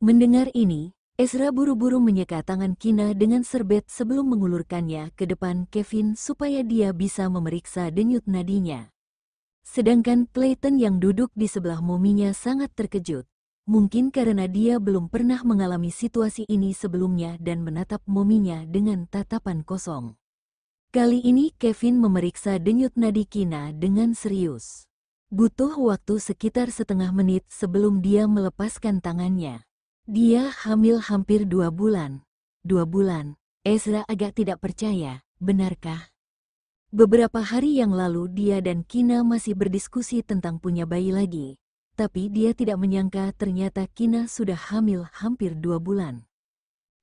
Mendengar ini, Ezra buru-buru menyeka tangan Kina dengan serbet sebelum mengulurkannya ke depan Kevin supaya dia bisa memeriksa denyut nadinya. Sedangkan Clayton yang duduk di sebelah mominya sangat terkejut. Mungkin karena dia belum pernah mengalami situasi ini sebelumnya dan menatap mominya dengan tatapan kosong. Kali ini Kevin memeriksa denyut nadi Kina dengan serius. Butuh waktu sekitar setengah menit sebelum dia melepaskan tangannya. Dia hamil hampir 2 bulan. 2 bulan. Ezra agak tidak percaya, benarkah? Beberapa hari yang lalu dia dan Kina masih berdiskusi tentang punya bayi lagi. Tapi dia tidak menyangka ternyata Kina sudah hamil hampir 2 bulan.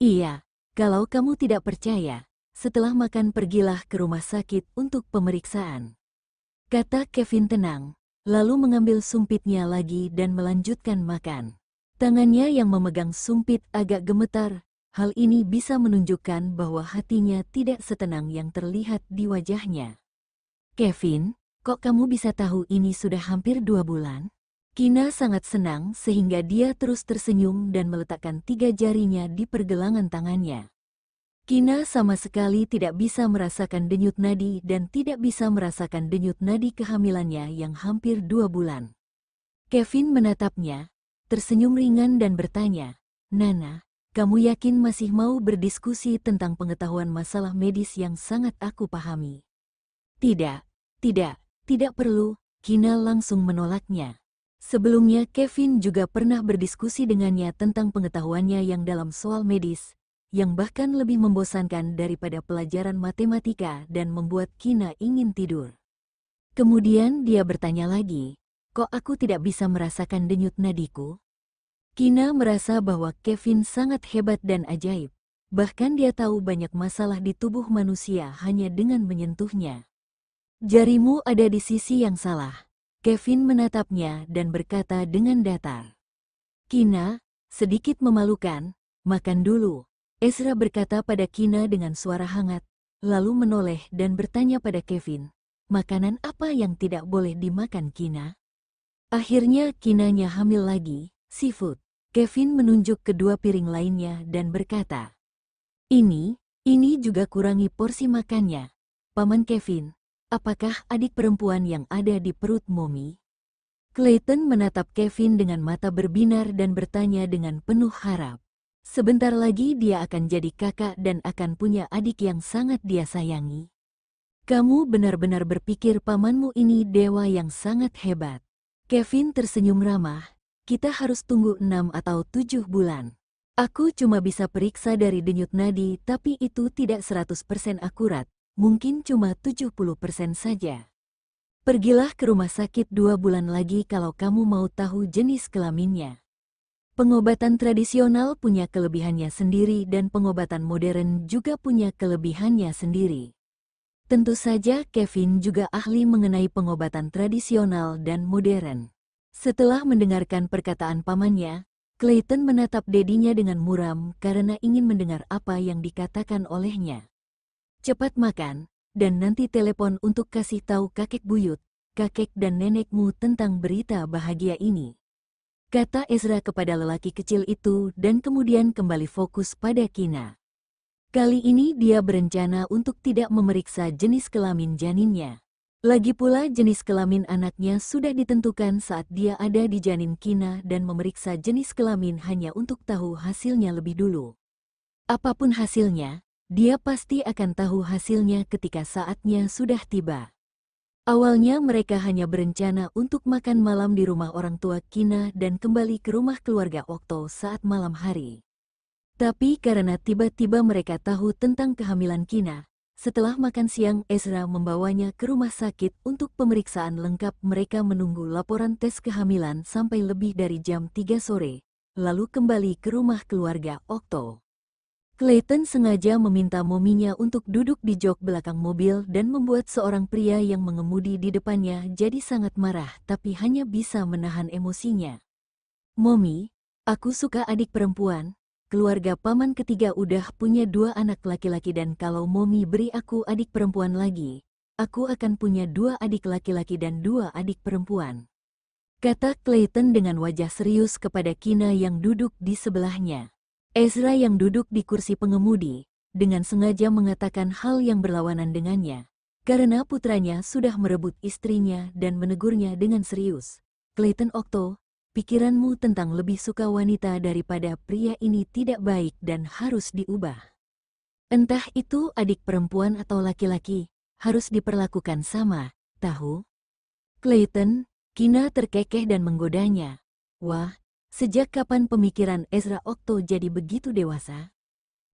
Iya, kalau kamu tidak percaya, setelah makan pergilah ke rumah sakit untuk pemeriksaan. Kata Kevin tenang, lalu mengambil sumpitnya lagi dan melanjutkan makan. Tangannya yang memegang sumpit agak gemetar. Hal ini bisa menunjukkan bahwa hatinya tidak setenang yang terlihat di wajahnya. Kevin, kok kamu bisa tahu ini sudah hampir 2 bulan? Kina sangat senang sehingga dia terus tersenyum dan meletakkan 3 jarinya di pergelangan tangannya. Kina sama sekali tidak bisa merasakan denyut nadi dan tidak bisa merasakan denyut nadi kehamilannya yang hampir 2 bulan. Kevin menatapnya, tersenyum ringan dan bertanya, "Nana, kamu yakin masih mau berdiskusi tentang pengetahuan masalah medis yang sangat aku pahami?" "Tidak, tidak perlu," Kina langsung menolaknya. Sebelumnya Kevin juga pernah berdiskusi dengannya tentang pengetahuannya yang dalam soal medis, yang bahkan lebih membosankan daripada pelajaran matematika dan membuat Kina ingin tidur. Kemudian dia bertanya lagi, "Kok aku tidak bisa merasakan denyut nadiku?" Kina merasa bahwa Kevin sangat hebat dan ajaib. Bahkan dia tahu banyak masalah di tubuh manusia hanya dengan menyentuhnya. "Jarimu ada di sisi yang salah." Kevin menatapnya dan berkata dengan datar. "Kina, sedikit memalukan, makan dulu." Ezra berkata pada Kina dengan suara hangat, lalu menoleh dan bertanya pada Kevin, "Makanan apa yang tidak boleh dimakan Kina?" Akhirnya Kinanya hamil lagi, seafood. Kevin menunjuk kedua piring lainnya dan berkata, Ini juga kurangi porsi makannya. Paman Kevin, apakah adik perempuan yang ada di perut Momi?" Clayton menatap Kevin dengan mata berbinar dan bertanya dengan penuh harap. Sebentar lagi dia akan jadi kakak dan akan punya adik yang sangat dia sayangi. "Kamu benar-benar berpikir pamanmu ini dewa yang sangat hebat." Kevin tersenyum ramah. "Kita harus tunggu 6 atau 7 bulan. Aku cuma bisa periksa dari denyut nadi tapi itu tidak 100% akurat, mungkin cuma 70% saja. Pergilah ke rumah sakit 2 bulan lagi kalau kamu mau tahu jenis kelaminnya." Pengobatan tradisional punya kelebihannya sendiri dan pengobatan modern juga punya kelebihannya sendiri. Tentu saja Kevin juga ahli mengenai pengobatan tradisional dan modern. Setelah mendengarkan perkataan pamannya, Clayton menatap dedinya dengan muram karena ingin mendengar apa yang dikatakan olehnya. "Cepat makan, dan nanti telepon untuk kasih tahu kakek buyut, kakek dan nenekmu tentang berita bahagia ini," kata Ezra kepada lelaki kecil itu dan kemudian kembali fokus pada Kina. Kali ini dia berencana untuk tidak memeriksa jenis kelamin janinnya. Lagi pula jenis kelamin anaknya sudah ditentukan saat dia ada di janin Kina dan memeriksa jenis kelamin hanya untuk tahu hasilnya lebih dulu. Apapun hasilnya, dia pasti akan tahu hasilnya ketika saatnya sudah tiba. Awalnya mereka hanya berencana untuk makan malam di rumah orang tua Kina dan kembali ke rumah keluarga Okto saat malam hari. Tapi karena tiba-tiba mereka tahu tentang kehamilan Kina, setelah makan siang Ezra membawanya ke rumah sakit untuk pemeriksaan lengkap. Mereka menunggu laporan tes kehamilan sampai lebih dari jam 3 sore, lalu kembali ke rumah keluarga Okto. Clayton sengaja meminta mominya untuk duduk di jok belakang mobil dan membuat seorang pria yang mengemudi di depannya jadi sangat marah tapi hanya bisa menahan emosinya. "Momi, aku suka adik perempuan. Keluarga paman ketiga udah punya 2 anak laki-laki dan kalau Momi beri aku adik perempuan lagi, aku akan punya 2 adik laki-laki dan 2 adik perempuan." kata Clayton dengan wajah serius kepada Kina yang duduk di sebelahnya. Ezra yang duduk di kursi pengemudi, dengan sengaja mengatakan hal yang berlawanan dengannya. Karena putranya sudah merebut istrinya dan menegurnya dengan serius. Clayton Octo, pikiranmu tentang lebih suka wanita daripada pria ini tidak baik dan harus diubah. Entah itu adik perempuan atau laki-laki, harus diperlakukan sama, tahu? Clayton, Kina terkekeh dan menggodanya. Wah, sejak kapan pemikiran Ezra Octo jadi begitu dewasa?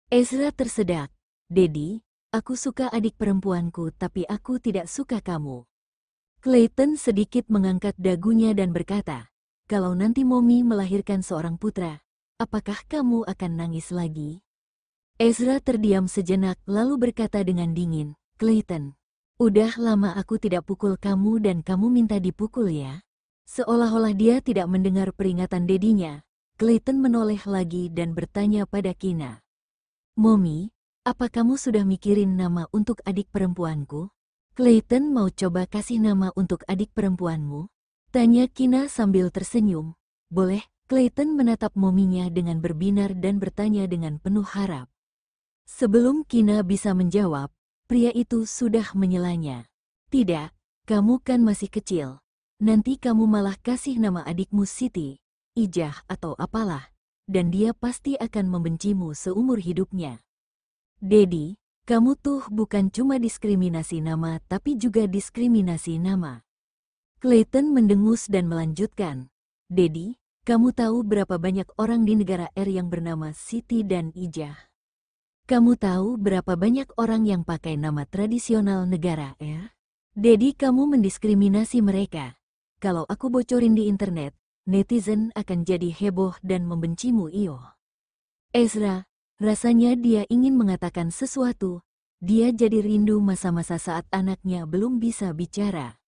Ezra tersedak. Dedi, aku suka adik perempuanku tapi aku tidak suka kamu. Clayton sedikit mengangkat dagunya dan berkata, kalau nanti Mommy melahirkan seorang putra, apakah kamu akan nangis lagi? Ezra terdiam sejenak lalu berkata dengan dingin, Clayton, udah lama aku tidak pukul kamu dan kamu minta dipukul ya? Seolah-olah dia tidak mendengar peringatan dedinya, Clayton menoleh lagi dan bertanya pada Kina. Mommy, apa kamu sudah mikirin nama untuk adik perempuanku? Clayton mau coba kasih nama untuk adik perempuanmu? Tanya Kina sambil tersenyum. Boleh, Clayton menatap mominya dengan berbinar dan bertanya dengan penuh harap. Sebelum Kina bisa menjawab, pria itu sudah menyelanya. Tidak, kamu kan masih kecil. Nanti kamu malah kasih nama adikmu Siti, Ijah atau apalah. Dan dia pasti akan membencimu seumur hidupnya. Dedi, kamu tuh bukan cuma diskriminasi nama tapi juga diskriminasi nama. Clayton mendengus dan melanjutkan. Dedi, kamu tahu berapa banyak orang di negara R yang bernama Siti dan Ijah? Kamu tahu berapa banyak orang yang pakai nama tradisional negara R? Dedi, kamu mendiskriminasi mereka. Kalau aku bocorin di internet, netizen akan jadi heboh dan membencimu iyo. Ezra, rasanya dia ingin mengatakan sesuatu. Dia jadi rindu masa-masa saat anaknya belum bisa bicara.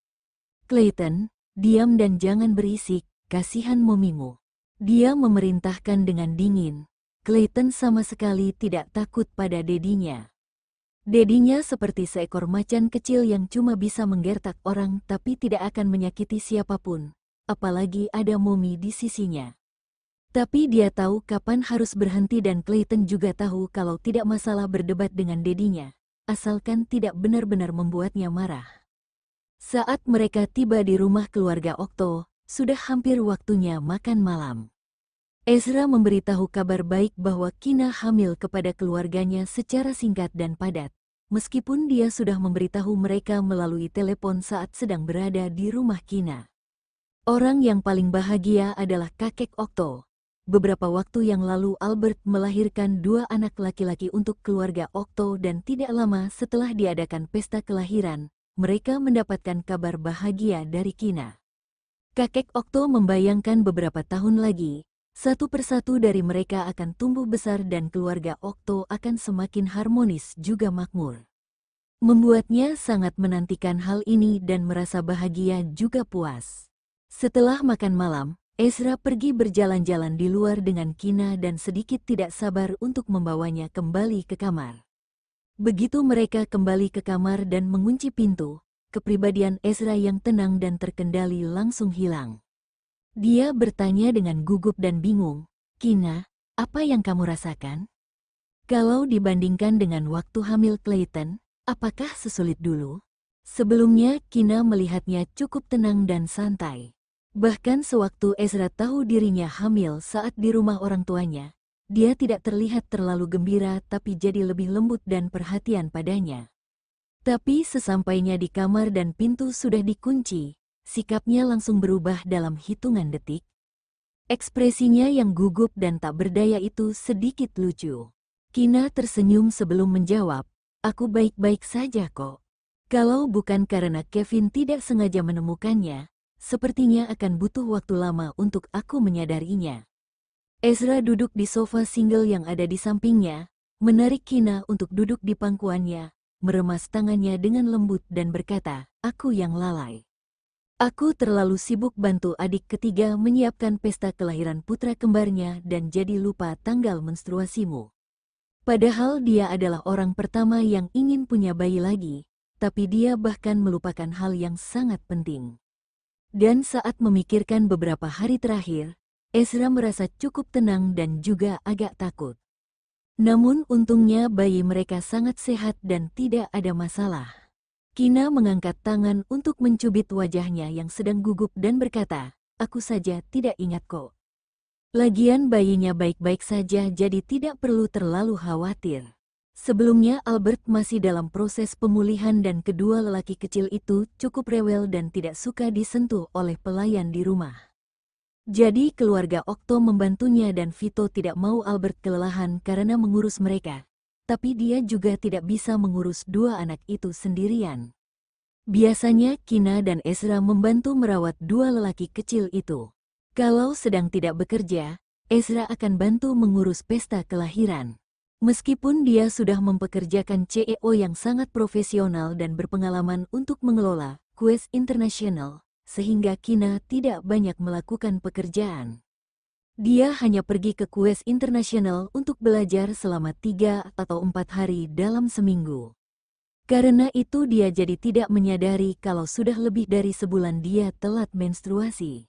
Clayton, diam dan jangan berisik, kasihan momimu. Dia memerintahkan dengan dingin. Clayton sama sekali tidak takut pada dedinya. Dedinya seperti seekor macan kecil yang cuma bisa menggertak orang tapi tidak akan menyakiti siapapun, apalagi ada Mommy di sisinya. Tapi dia tahu kapan harus berhenti dan Clayton juga tahu kalau tidak masalah berdebat dengan dedinya, asalkan tidak benar-benar membuatnya marah. Saat mereka tiba di rumah keluarga Octo, sudah hampir waktunya makan malam. Ezra memberitahu kabar baik bahwa Kina hamil kepada keluarganya secara singkat dan padat, meskipun dia sudah memberitahu mereka melalui telepon saat sedang berada di rumah Kina. Orang yang paling bahagia adalah kakek Octo. Beberapa waktu yang lalu Albert melahirkan 2 anak laki-laki untuk keluarga Octo dan tidak lama setelah diadakan pesta kelahiran, mereka mendapatkan kabar bahagia dari Kina. Kakek Octo membayangkan beberapa tahun lagi, satu persatu dari mereka akan tumbuh besar dan keluarga Octo akan semakin harmonis juga makmur. Membuatnya sangat menantikan hal ini dan merasa bahagia juga puas. Setelah makan malam, Ezra pergi berjalan-jalan di luar dengan Kina dan sedikit tidak sabar untuk membawanya kembali ke kamar. Begitu mereka kembali ke kamar dan mengunci pintu, kepribadian Ezra yang tenang dan terkendali langsung hilang. Dia bertanya dengan gugup dan bingung, Kina, apa yang kamu rasakan? Kalau dibandingkan dengan waktu hamil Clayton, apakah sesulit dulu? Sebelumnya Kina melihatnya cukup tenang dan santai. Bahkan sewaktu Ezra tahu dirinya hamil saat di rumah orang tuanya, dia tidak terlihat terlalu gembira tapi jadi lebih lembut dan perhatian padanya. Tapi sesampainya di kamar dan pintu sudah dikunci, sikapnya langsung berubah dalam hitungan detik. Ekspresinya yang gugup dan tak berdaya itu sedikit lucu. Kina tersenyum sebelum menjawab, aku baik-baik saja kok. Kalau bukan karena Kevin tidak sengaja menemukannya, sepertinya akan butuh waktu lama untuk aku menyadarinya. Ezra duduk di sofa single yang ada di sampingnya, menarik Kina untuk duduk di pangkuannya, meremas tangannya dengan lembut dan berkata, aku yang lalai. Aku terlalu sibuk bantu adik ketiga menyiapkan pesta kelahiran putra kembarnya dan jadi lupa tanggal menstruasimu. Padahal dia adalah orang pertama yang ingin punya bayi lagi, tapi dia bahkan melupakan hal yang sangat penting. Dan saat memikirkan beberapa hari terakhir, Ezra merasa cukup tenang dan juga agak takut. Namun untungnya bayi mereka sangat sehat dan tidak ada masalah. Kina mengangkat tangan untuk mencubit wajahnya yang sedang gugup dan berkata, "Aku saja tidak ingat kok. Lagian bayinya baik-baik saja jadi tidak perlu terlalu khawatir." Sebelumnya Albert masih dalam proses pemulihan dan kedua lelaki kecil itu cukup rewel dan tidak suka disentuh oleh pelayan di rumah. Jadi keluarga Okto membantunya dan Vito tidak mau Albert kelelahan karena mengurus mereka. Tapi dia juga tidak bisa mengurus dua anak itu sendirian. Biasanya Kina dan Ezra membantu merawat dua lelaki kecil itu. Kalau sedang tidak bekerja, Ezra akan bantu mengurus pesta kelahiran. Meskipun dia sudah mempekerjakan CEO yang sangat profesional dan berpengalaman untuk mengelola Quest International, sehingga Kina tidak banyak melakukan pekerjaan. Dia hanya pergi ke Quest International untuk belajar selama 3 atau 4 hari dalam seminggu. Karena itu dia jadi tidak menyadari kalau sudah lebih dari sebulan dia telat menstruasi.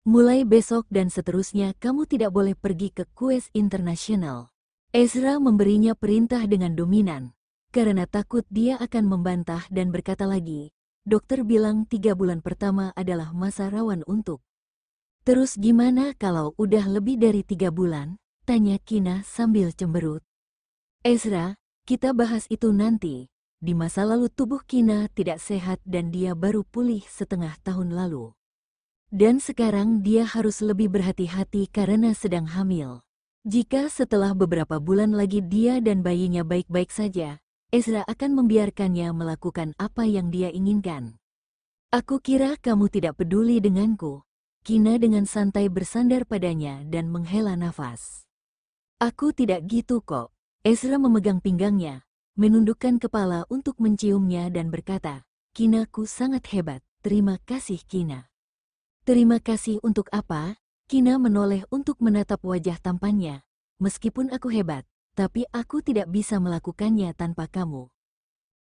Mulai besok dan seterusnya kamu tidak boleh pergi ke Quest International. Ezra memberinya perintah dengan dominan, karena takut dia akan membantah dan berkata lagi, "Dokter bilang 3 bulan pertama adalah masa rawan untuk." "Terus gimana kalau udah lebih dari 3 bulan? Tanya Kina sambil cemberut. "Ezra, kita bahas itu nanti." Di masa lalu tubuh Kina tidak sehat dan dia baru pulih setengah tahun lalu. Dan sekarang dia harus lebih berhati-hati karena sedang hamil. Jika setelah beberapa bulan lagi dia dan bayinya baik-baik saja, Ezra akan membiarkannya melakukan apa yang dia inginkan. "Aku kira kamu tidak peduli denganku." Kina dengan santai bersandar padanya dan menghela nafas. "Aku tidak gitu kok." Ezra memegang pinggangnya, menundukkan kepala untuk menciumnya dan berkata, "Kinaku sangat hebat, terima kasih Kina." "Terima kasih untuk apa?" Kina menoleh untuk menatap wajah tampannya. "Meskipun aku hebat, tapi aku tidak bisa melakukannya tanpa kamu.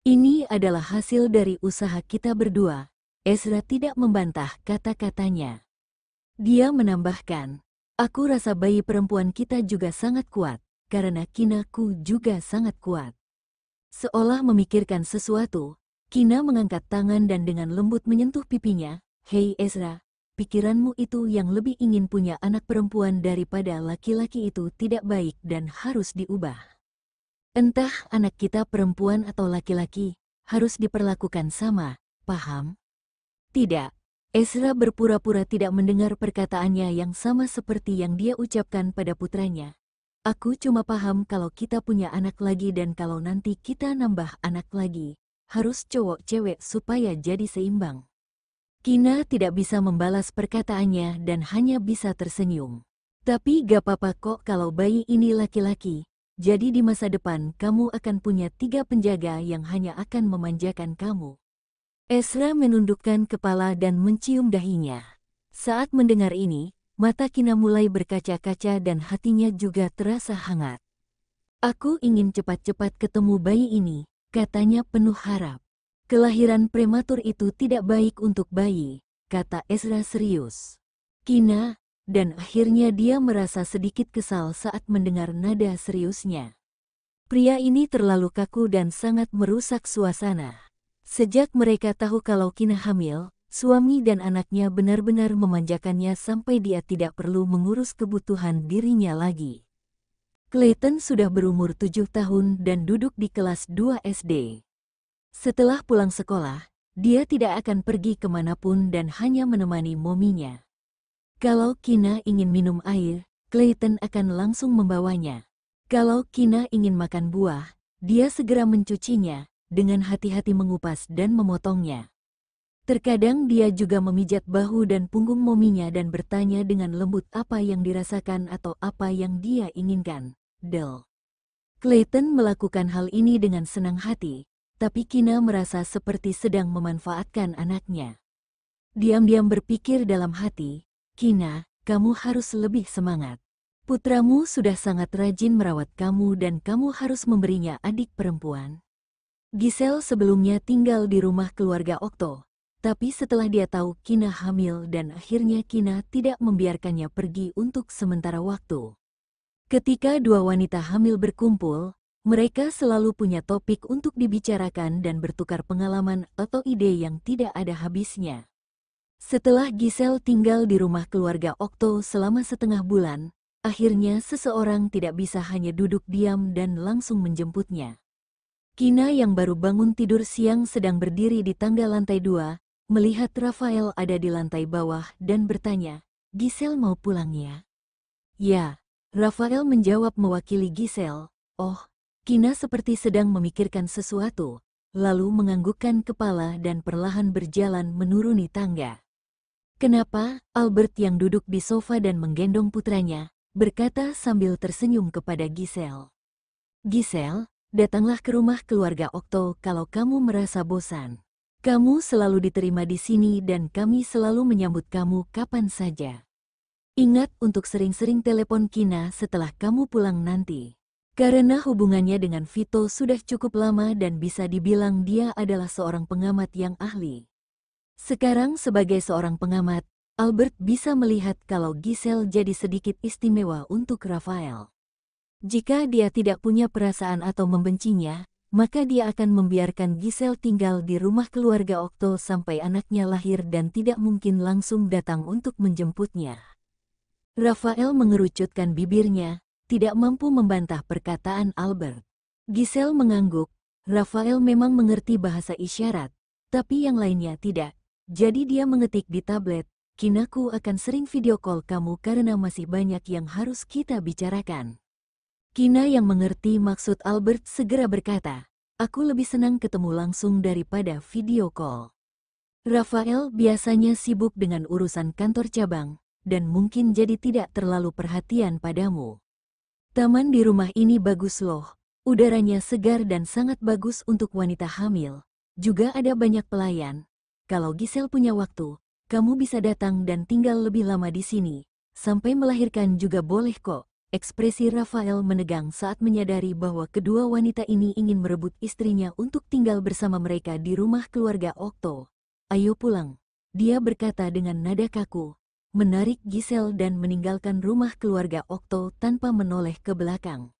Ini adalah hasil dari usaha kita berdua." Ezra tidak membantah kata-katanya. Dia menambahkan, "Aku rasa bayi perempuan kita juga sangat kuat, karena Kinaku juga sangat kuat." Seolah memikirkan sesuatu, Kina mengangkat tangan dan dengan lembut menyentuh pipinya. "Hei Ezra, pikiranmu itu yang lebih ingin punya anak perempuan daripada laki-laki itu tidak baik dan harus diubah. Entah anak kita perempuan atau laki-laki, harus diperlakukan sama, paham?" "Tidak." Ezra berpura-pura tidak mendengar perkataannya yang sama seperti yang dia ucapkan pada putranya. "Aku cuma paham kalau kita punya anak lagi dan kalau nanti kita nambah anak lagi, harus cowok-cewek supaya jadi seimbang." Kina tidak bisa membalas perkataannya dan hanya bisa tersenyum. "Tapi gak apa-apa kok kalau bayi ini laki-laki, jadi di masa depan kamu akan punya 3 penjaga yang hanya akan memanjakan kamu." Ezra menundukkan kepala dan mencium dahinya. Saat mendengar ini, mata Kina mulai berkaca-kaca dan hatinya juga terasa hangat. "Aku ingin cepat-cepat ketemu bayi ini," katanya penuh harap. "Kelahiran prematur itu tidak baik untuk bayi," kata Ezra serius. Kina, dan akhirnya dia merasa sedikit kesal saat mendengar nada seriusnya. Pria ini terlalu kaku dan sangat merusak suasana. Sejak mereka tahu kalau Kina hamil, suami dan anaknya benar-benar memanjakannya sampai dia tidak perlu mengurus kebutuhan dirinya lagi. Clayton sudah berumur 7 tahun dan duduk di kelas 2 SD. Setelah pulang sekolah, dia tidak akan pergi kemanapun dan hanya menemani mominya. Kalau Kina ingin minum air, Clayton akan langsung membawanya. Kalau Kina ingin makan buah, dia segera mencucinya, dengan hati-hati mengupas dan memotongnya. Terkadang dia juga memijat bahu dan punggung mominya dan bertanya dengan lembut apa yang dirasakan atau apa yang dia inginkan. Del. Clayton melakukan hal ini dengan senang hati, tapi Kina merasa seperti sedang memanfaatkan anaknya. Diam-diam berpikir dalam hati, "Kina, kamu harus lebih semangat. Putramu sudah sangat rajin merawat kamu dan kamu harus memberinya adik perempuan." Giselle sebelumnya tinggal di rumah keluarga Okto, Tapi setelah dia tahu Kina hamil dan akhirnya Kina tidak membiarkannya pergi untuk sementara waktu. Ketika dua wanita hamil berkumpul, mereka selalu punya topik untuk dibicarakan dan bertukar pengalaman atau ide yang tidak ada habisnya. Setelah Giselle tinggal di rumah keluarga Okto selama setengah bulan, akhirnya seseorang tidak bisa hanya duduk diam dan langsung menjemputnya. Kina yang baru bangun tidur siang sedang berdiri di tangga lantai 2, melihat Rafael ada di lantai bawah dan bertanya, "Giselle mau pulang ya?" "Ya," Rafael menjawab mewakili Giselle. "Oh." Kina seperti sedang memikirkan sesuatu, lalu menganggukkan kepala dan perlahan berjalan menuruni tangga. "Kenapa?" Albert yang duduk di sofa dan menggendong putranya, berkata sambil tersenyum kepada Giselle. "Giselle, datanglah ke rumah keluarga Okto kalau kamu merasa bosan. Kamu selalu diterima di sini dan kami selalu menyambut kamu kapan saja. Ingat untuk sering-sering telepon Kina setelah kamu pulang nanti. Karena hubungannya dengan Vito sudah cukup lama dan bisa dibilang dia adalah seorang pengamat yang ahli." Sekarang sebagai seorang pengamat, Albert bisa melihat kalau Giselle jadi sedikit istimewa untuk Rafael. Jika dia tidak punya perasaan atau membencinya, maka dia akan membiarkan Giselle tinggal di rumah keluarga Okto sampai anaknya lahir dan tidak mungkin langsung datang untuk menjemputnya. Rafael mengerucutkan bibirnya, tidak mampu membantah perkataan Albert. Giselle mengangguk. Rafael memang mengerti bahasa isyarat, tapi yang lainnya tidak. Jadi dia mengetik di tablet, "Kinaku akan sering video call kamu karena masih banyak yang harus kita bicarakan." Kina yang mengerti maksud Albert segera berkata, "Aku lebih senang ketemu langsung daripada video call." Rafael biasanya sibuk dengan urusan kantor cabang, dan mungkin jadi tidak terlalu perhatian padamu. "Taman di rumah ini bagus loh, udaranya segar dan sangat bagus untuk wanita hamil. Juga ada banyak pelayan. Kalau Giselle punya waktu, kamu bisa datang dan tinggal lebih lama di sini. Sampai melahirkan juga boleh kok." Ekspresi Rafael menegang saat menyadari bahwa kedua wanita ini ingin merebut istrinya untuk tinggal bersama mereka di rumah keluarga Okto. "Ayo pulang," dia berkata dengan nada kaku, menarik Giselle dan meninggalkan rumah keluarga Okto tanpa menoleh ke belakang.